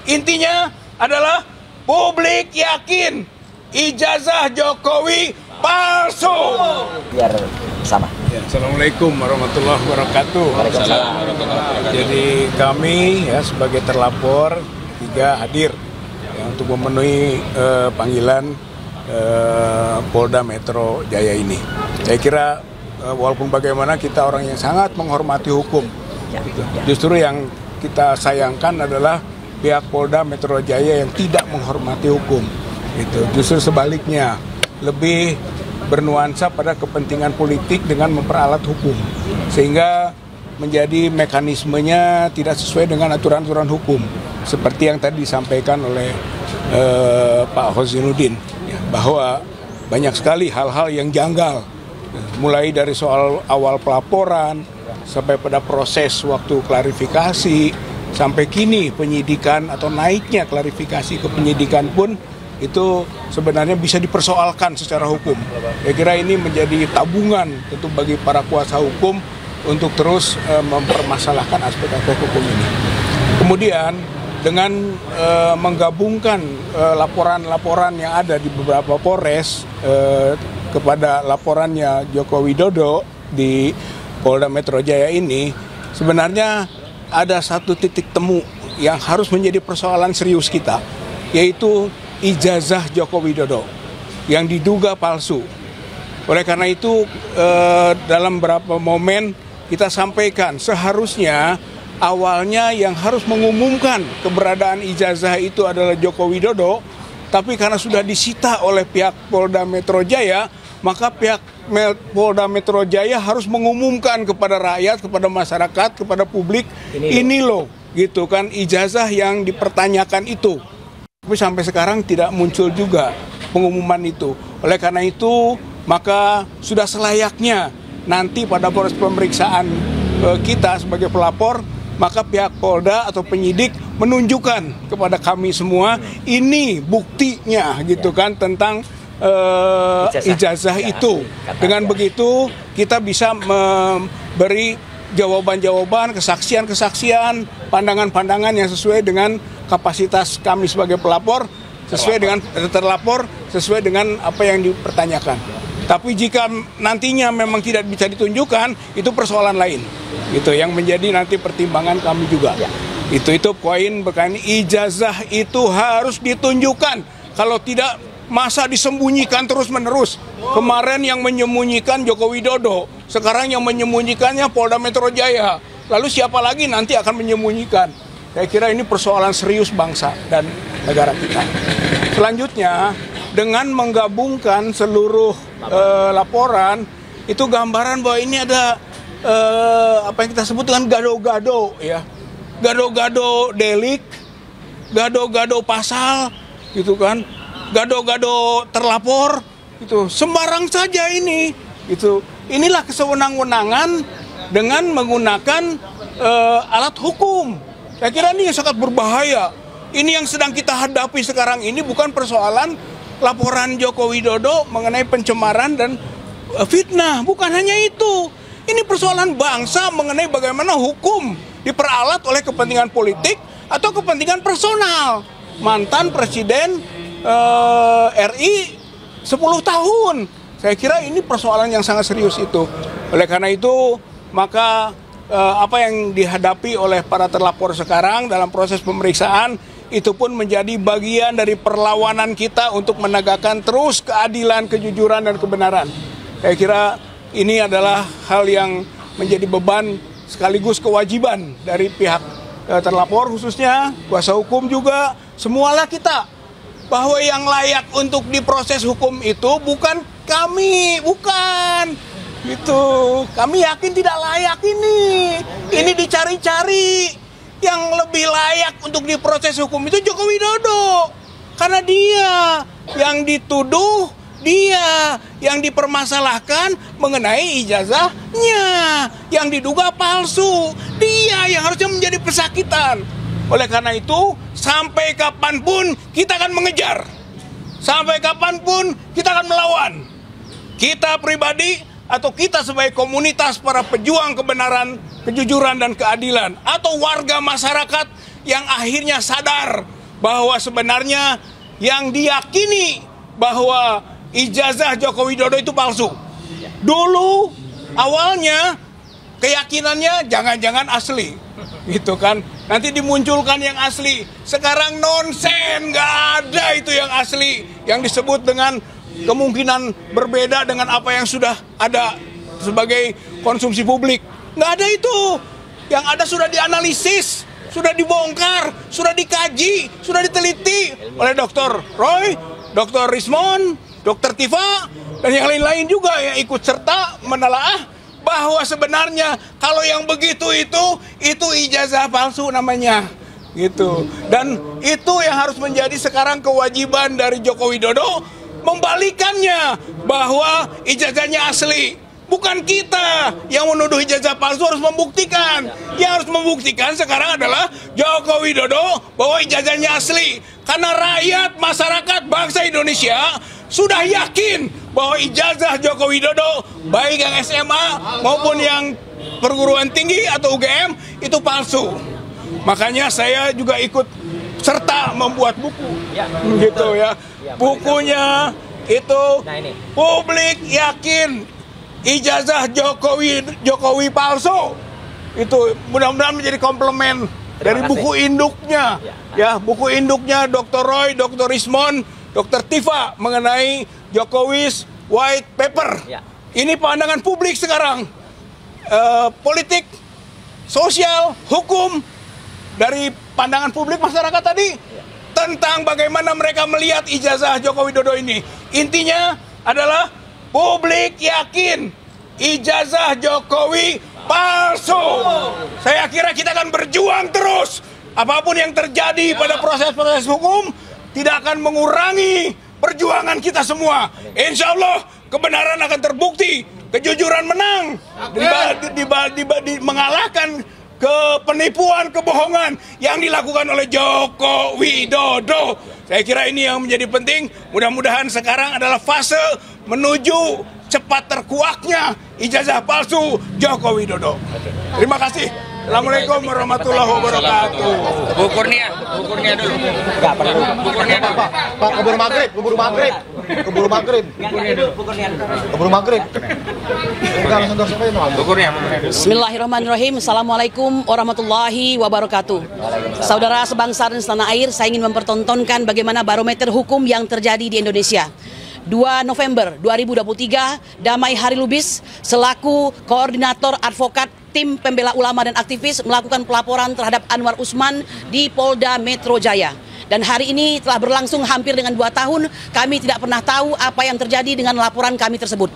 Intinya adalah publik yakin ijazah Jokowi palsu. Biar sama. Ya, Assalamualaikum warahmatullahi wabarakatuh. Jadi kami ya sebagai terlapor tiga hadir ya, untuk memenuhi panggilan Polda Metro Jaya ini. Saya kira walaupun bagaimana kita orang yang sangat menghormati hukum, justru yang kita sayangkan adalah pihak Polda Metro Jaya yang tidak menghormati hukum. Justru sebaliknya, lebih bernuansa pada kepentingan politik dengan memperalat hukum, sehingga menjadi mekanismenya tidak sesuai dengan aturan-aturan hukum, seperti yang tadi disampaikan oleh Pak Hozinuddin, ya, bahwa banyak sekali hal-hal yang janggal, mulai dari soal awal pelaporan sampai pada proses waktu klarifikasi sampai kini penyidikan atau naiknya klarifikasi ke penyidikan pun itu sebenarnya bisa dipersoalkan secara hukum. Saya kira ini menjadi tabungan tentu bagi para kuasa hukum untuk terus mempermasalahkan aspek-aspek hukum ini. Kemudian dengan menggabungkan laporan-laporan yang ada di beberapa Polres kepada laporannya Joko Widodo di Polda Metro Jaya ini, sebenarnya ada satu titik temu yang harus menjadi persoalan serius kita, yaitu ijazah Joko Widodo yang diduga palsu. Oleh karena itu dalam beberapa momen kita sampaikan seharusnya awalnya yang harus mengumumkan keberadaan ijazah itu adalah Joko Widodo, tapi karena sudah disita oleh pihak Polda Metro Jaya, maka pihak Polda Metro Jaya harus mengumumkan kepada rakyat, kepada masyarakat, kepada publik, ini loh, gitu kan, ijazah yang dipertanyakan itu. Tapi sampai sekarang tidak muncul juga pengumuman itu. Oleh karena itu, maka sudah selayaknya nanti pada proses pemeriksaan kita sebagai pelapor, maka pihak Polda atau penyidik menunjukkan kepada kami semua ini buktinya, gitu kan, tentang ijazah itu. Dengan begitu kita bisa memberi jawaban-jawaban, kesaksian-kesaksian, pandangan-pandangan yang sesuai dengan kapasitas kami sebagai pelapor, sesuai dengan terlapor, sesuai dengan apa yang dipertanyakan. Tapi jika nantinya memang tidak bisa ditunjukkan, itu persoalan lain. Itu yang menjadi nanti pertimbangan kami juga. Itu poin berkaitan ijazah itu harus ditunjukkan. Kalau tidak, masa disembunyikan terus-menerus. Kemarin yang menyembunyikan Joko Widodo, sekarang yang menyembunyikannya Polda Metro Jaya. Lalu siapa lagi nanti akan menyembunyikan? Saya kira ini persoalan serius bangsa dan negara kita. Selanjutnya, dengan menggabungkan seluruh laporan, itu gambaran bahwa ini ada apa yang kita sebut dengan gado-gado, ya. Gado-gado delik, gado-gado pasal, gitu kan. Gado-gado terlapor, itu sembarang saja ini. Itu inilah kesewenang-wenangan dengan menggunakan alat hukum. Saya kira ini sangat berbahaya. Ini yang sedang kita hadapi sekarang ini bukan persoalan laporan Joko Widodo mengenai pencemaran dan fitnah. Bukan hanya itu. Ini persoalan bangsa mengenai bagaimana hukum diperalat oleh kepentingan politik atau kepentingan personal. Mantan Presiden RI 10 tahun. Saya kira ini persoalan yang sangat serius itu. Oleh karena itu, maka apa yang dihadapi oleh para terlapor sekarang dalam proses pemeriksaan itu pun menjadi bagian dari perlawanan kita untuk menegakkan terus keadilan, kejujuran, dan kebenaran. Saya kira ini adalah hal yang menjadi beban sekaligus kewajiban dari pihak terlapor, khususnya kuasa hukum juga, semualah kita. Bahwa yang layak untuk diproses hukum itu bukan kami, bukan. Gitu. Kami yakin tidak layak ini. Ini dicari-cari. Yang lebih layak untuk diproses hukum itu Joko Widodo. Karena dia yang dituduh, dia yang dipermasalahkan mengenai ijazahnya, yang diduga palsu. Dia yang harusnya menjadi pesakitan. Oleh karena itu, sampai kapanpun kita akan mengejar. Sampai kapanpun kita akan melawan. Kita pribadi atau kita sebagai komunitas para pejuang kebenaran, kejujuran, dan keadilan, atau warga masyarakat yang akhirnya sadar bahwa sebenarnya yang diyakini bahwa ijazah Joko Widodo itu palsu. Dulu awalnya keyakinannya jangan-jangan asli, gitu kan. Nanti dimunculkan yang asli. Sekarang nonsen, nggak ada itu yang asli. Yang disebut dengan kemungkinan berbeda dengan apa yang sudah ada sebagai konsumsi publik. Nggak ada itu. Yang ada sudah dianalisis, sudah dibongkar, sudah dikaji, sudah diteliti oleh Dr. Roy, Dr. Rismon, Dr. Tifa, dan yang lain-lain juga yang ikut serta menelaah bahwa sebenarnya kalau yang begitu itu ijazah palsu namanya, gitu. Dan itu yang harus menjadi sekarang kewajiban dari Joko Widodo, membalikannya bahwa ijazahnya asli. Bukan kita yang menuduh ijazah palsu harus membuktikan. Yang harus membuktikan sekarang adalah Joko Widodo bahwa ijazahnya asli. Karena rakyat, masyarakat, bangsa Indonesia sudah yakin bahwa ijazah Joko Widodo, baik yang SMA maupun yang perguruan tinggi atau UGM, itu palsu. Makanya saya juga ikut serta membuat buku, gitu ya. Bukunya itu publik yakin ijazah Jokowi palsu. Itu mudah-mudahan menjadi komplement dari buku induknya, ya, buku induknya Dr. Roy, Dr. Rismon, Dr. Tifa mengenai Jokowi's White Paper. Ini pandangan publik sekarang, politik, sosial, hukum, dari pandangan publik masyarakat tadi tentang bagaimana mereka melihat ijazah Joko Widodo ini. Intinya adalah publik yakin ijazah Jokowi palsu. Saya kira kita akan berjuang terus. Apapun yang terjadi pada proses-proses hukum tidak akan mengurangi perjuangan kita semua. Insya Allah kebenaran akan terbukti, kejujuran menang, mengalahkan penipuan, kebohongan yang dilakukan oleh Joko Widodo. Saya kira ini yang menjadi penting. Mudah-mudahan sekarang adalah fase menuju cepat terkuaknya ijazah palsu Joko Widodo. Terima kasih. Assalamualaikum warahmatullahi wabarakatuh. Bu Kurnia dulu. Enggak perlu. Bu Kurnia dulu. Pak, keburu maghrib. Keburu maghrib. Bu Kurnia. Bismillahirrahmanirrahim. Assalamualaikum warahmatullahi wabarakatuh. Saudara sebangsa dan setanah air, saya ingin mempertontonkan bagaimana barometer hukum yang terjadi di Indonesia. 2 November 2023, Damai Hari Lubis selaku koordinator advokat tim pembela ulama dan aktivis melakukan pelaporan terhadap Anwar Usman di Polda Metro Jaya. Dan hari ini telah berlangsung hampir dengan 2 tahun, kami tidak pernah tahu apa yang terjadi dengan laporan kami tersebut.